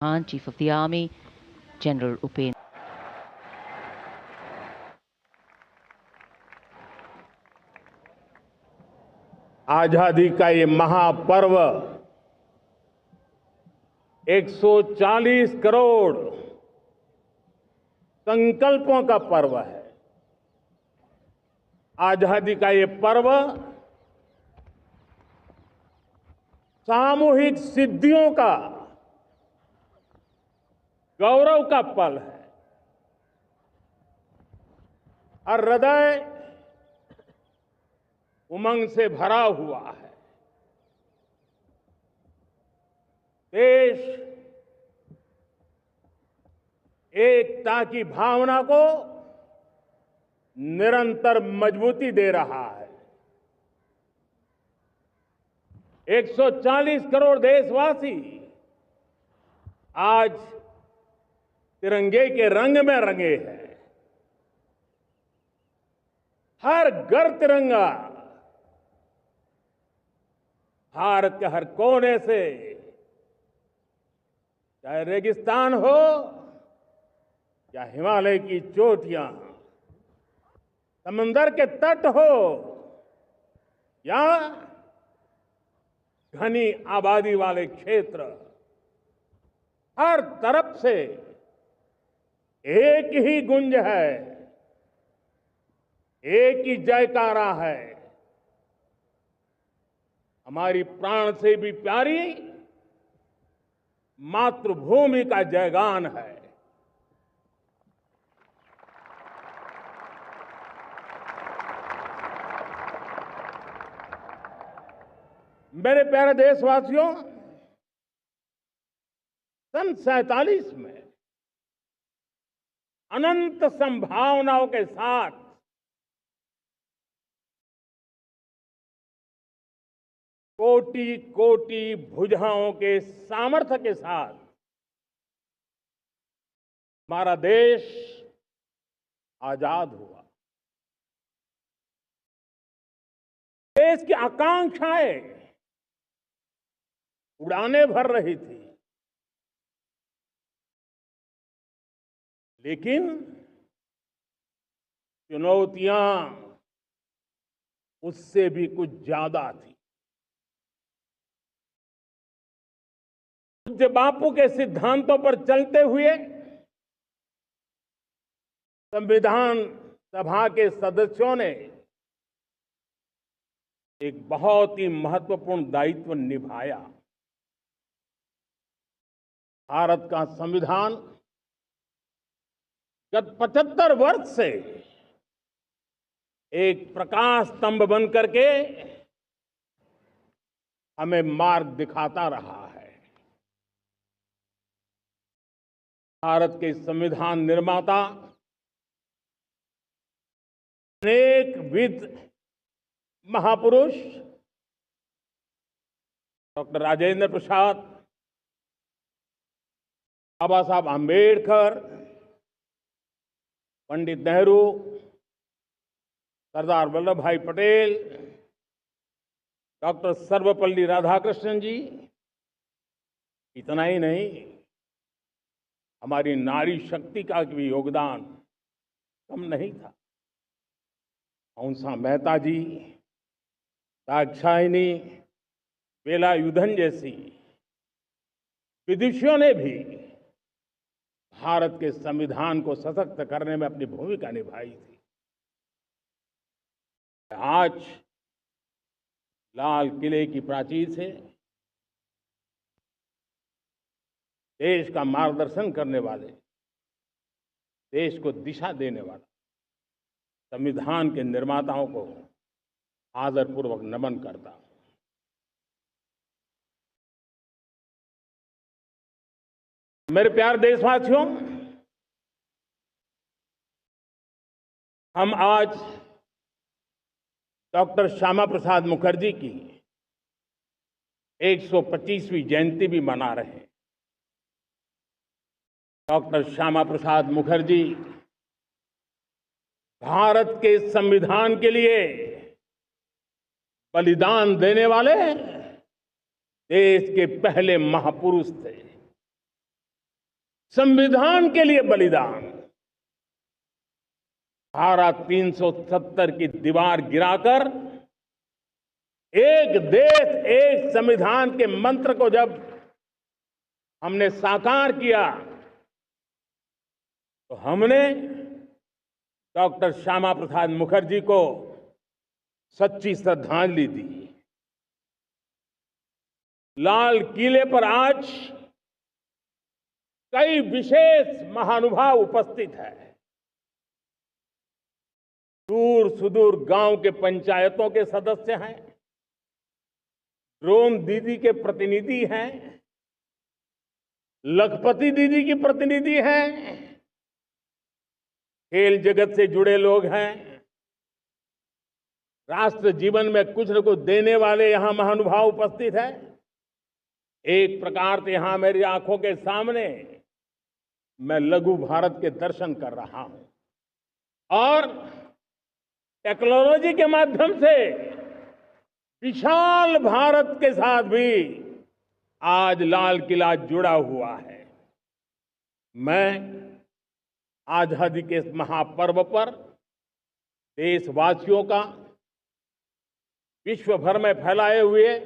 Khan, Chief of the Army, General Upen. आजादी का ये महापर्व 140 करोड़ संकल्पों का पर्व है। आजादी का ये पर्व सामूहिक सिद्धियों का गौरव का पल है। हर हृदय उमंग से भरा हुआ है। देश एकता की भावना को निरंतर मजबूती दे रहा है। 140 करोड़ देशवासी आज तिरंगे के रंग में रंगे हैं। हर घर तिरंगा, भारत के हर कोने से, चाहे रेगिस्तान हो या हिमालय की चोटियां, समंदर के तट हो या घनी आबादी वाले क्षेत्र, हर तरफ से एक ही गुंज है, एक ही जयकारा है। हमारी प्राण से भी प्यारी मातृभूमि का जयगान है। मेरे प्यारे देशवासियों, सन 47 में अनंत संभावनाओं के साथ कोटि कोटि भुजाओं के सामर्थ्य के साथ हमारा देश आजाद हुआ। देश की आकांक्षाएं उड़ाने भर रही थी, लेकिन चुनौतियां उससे भी कुछ ज्यादा थी। पूज्य बापू के सिद्धांतों पर चलते हुए संविधान सभा के सदस्यों ने एक बहुत ही महत्वपूर्ण दायित्व निभाया। भारत का संविधान गत 75 वर्ष से एक प्रकाश स्तंभ बन करके हमें मार्ग दिखाता रहा है। भारत के संविधान निर्माता अनेक विद महापुरुष डॉक्टर राजेंद्र प्रसाद, बाबा साहब आंबेडकर, पंडित नेहरू, सरदार वल्लभ भाई पटेल, डॉक्टर सर्वपल्ली राधाकृष्णन जी, इतना ही नहीं, हमारी नारी शक्ति का भी योगदान कम नहीं था। हंसा मेहता जी, दाक्षायणी, वेलायुधन जैसी विदुषियों ने भी भारत के संविधान को सशक्त करने में अपनी भूमिका निभाई थी। आज लाल किले की प्राचीर से देश का मार्गदर्शन करने वाले, देश को दिशा देने वाला संविधान के निर्माताओं को आदरपूर्वक नमन करता हूं। मेरे प्यारे देशवासियों, हम आज डॉक्टर श्यामा प्रसाद मुखर्जी की 125वीं जयंती भी मना रहे हैं। डॉक्टर श्यामा प्रसाद मुखर्जी भारत के संविधान के लिए बलिदान देने वाले देश के पहले महापुरुष थे। संविधान के लिए बलिदान, धारा 370 की दीवार गिराकर एक देश एक संविधान के मंत्र को जब हमने साकार किया तो हमने डॉक्टर श्यामा प्रसाद मुखर्जी को सच्ची श्रद्धांजलि दी। लाल किले पर आज कई विशेष महानुभाव उपस्थित हैं। दूर सुदूर गांव के पंचायतों के सदस्य हैं, ड्रोन दीदी के प्रतिनिधि हैं, लखपति दीदी की प्रतिनिधि हैं, खेल जगत से जुड़े लोग हैं, राष्ट्र जीवन में कुछ न कुछ देने वाले यहां महानुभाव उपस्थित हैं। एक प्रकार से यहां मेरी आंखों के सामने मैं लघु भारत के दर्शन कर रहा हूं और टेक्नोलॉजी के माध्यम से विशाल भारत के साथ भी आज लाल किला जुड़ा हुआ है। मैं आजादी के इस महापर्व पर देशवासियों का, विश्व भर में फैलाए हुए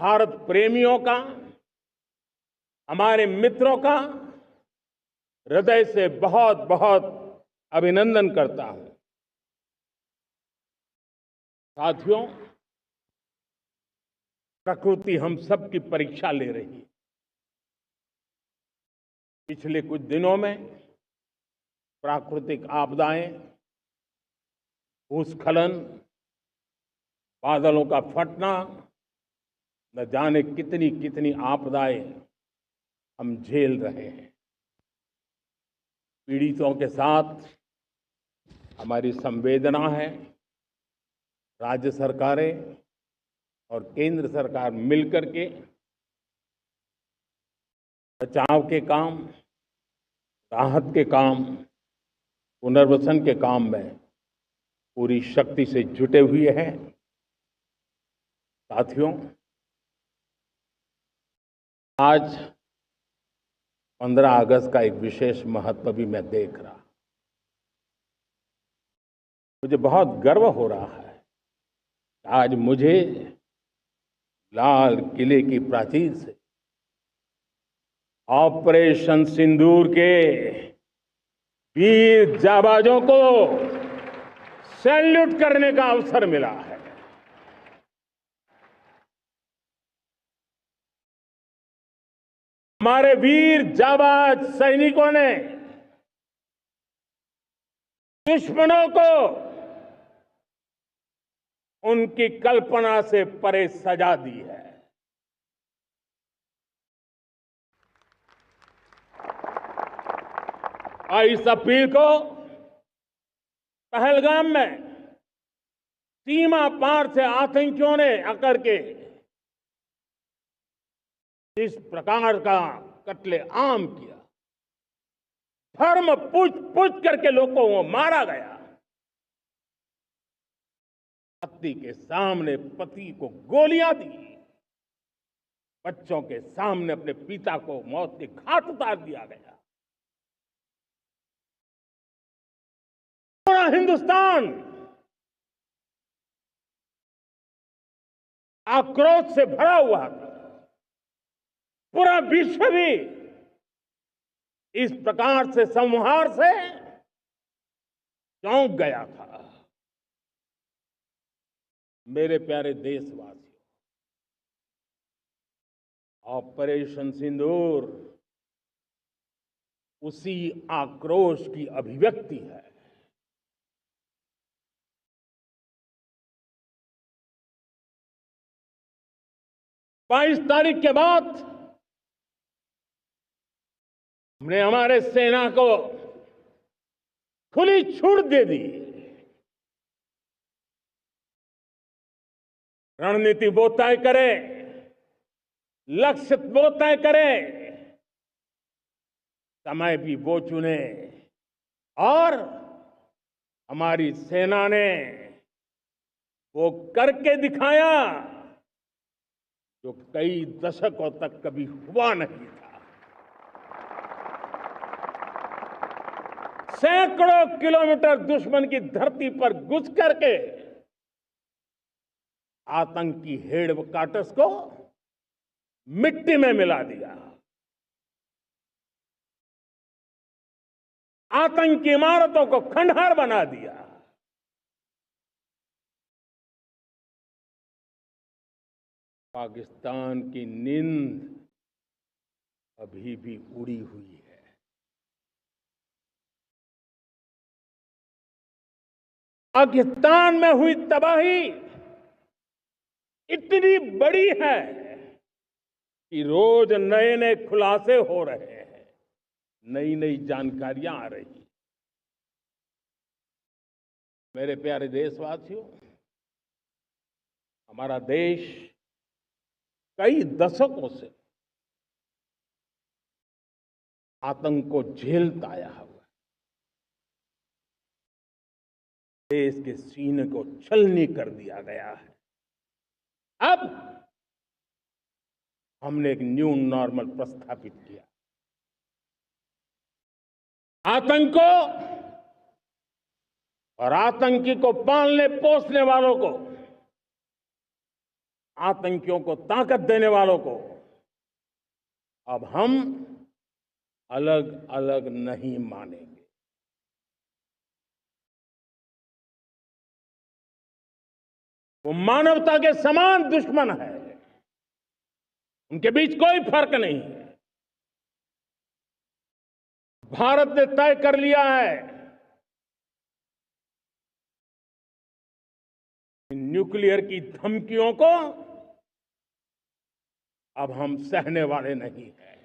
भारत प्रेमियों का, हमारे मित्रों का हृदय से बहुत बहुत अभिनंदन करता हूं। साथियों, प्रकृति हम सब की परीक्षा ले रही है। पिछले कुछ दिनों में प्राकृतिक आपदाएं, भूस्खलन, बादलों का फटना, न जाने कितनी कितनी आपदाएं हम झेल रहे हैं। पीड़ितों के साथ हमारी संवेदना है। राज्य सरकारें और केंद्र सरकार मिलकर के बचाव के काम, राहत के काम, पुनर्वसन के काम में पूरी शक्ति से जुटे हुए हैं। साथियों, आज 15 अगस्त का एक विशेष महत्व भी मैं देख रहा। मुझे बहुत गर्व हो रहा है। आज मुझे लाल किले की प्राचीर से ऑपरेशन सिंदूर के वीर जाबाजों को सैल्यूट करने का अवसर मिला है। हमारे वीर जाबाज सैनिकों ने दुश्मनों को उनकी कल्पना से परे सजा दी है। और इस अपील को पहलगाम में सीमा पार से आतंकियों ने आकर के इस प्रकार का कत्ले आम किया, धर्म पूछ करके लोगों को मारा गया। पति के सामने पति को गोलियां दी, बच्चों के सामने अपने पिता को मौत के घाट उतार दिया गया। पूरा हिंदुस्तान आक्रोश से भरा हुआ था। पूरा विश्व भी इस प्रकार से संहार से चौंक गया था। मेरे प्यारे देशवासियों, ऑपरेशन सिंदूर उसी आक्रोश की अभिव्यक्ति है। बाईस तारीख के बाद हमने हमारे सेना को खुली छूट दे दी। रणनीति वो तय करे, लक्ष्य वो तय करे, समय भी वो चुने और हमारी सेना ने वो करके दिखाया जो कई दशकों तक कभी हुआ नहीं था। सैकड़ों किलोमीटर दुश्मन की धरती पर घुस करके आतंकी हेडक्वार्टर्स को मिट्टी में मिला दिया, आतंकी इमारतों को खंडहर बना दिया। पाकिस्तान की नींद अभी भी उड़ी हुई है। पाकिस्तान में हुई तबाही इतनी बड़ी है कि रोज नए नए खुलासे हो रहे हैं, नई नई जानकारियां आ रही हैं। मेरे प्यारे देशवासियों, हमारा देश कई दशकों से आतंक को झेलता आया हुआ है। देश के सीने को छलनी कर दिया गया है। अब हमने एक न्यू नॉर्मल प्रस्थापित किया। आतंक को और आतंकी को पालने पोसने वालों को, आतंकियों को ताकत देने वालों को अब हम अलग अलग नहीं मानेंगे। वो मानवता के समान दुश्मन है, उनके बीच कोई फर्क नहीं है। भारत ने तय कर लिया है न्यूक्लियर की धमकियों को अब हम सहने वाले नहीं हैं।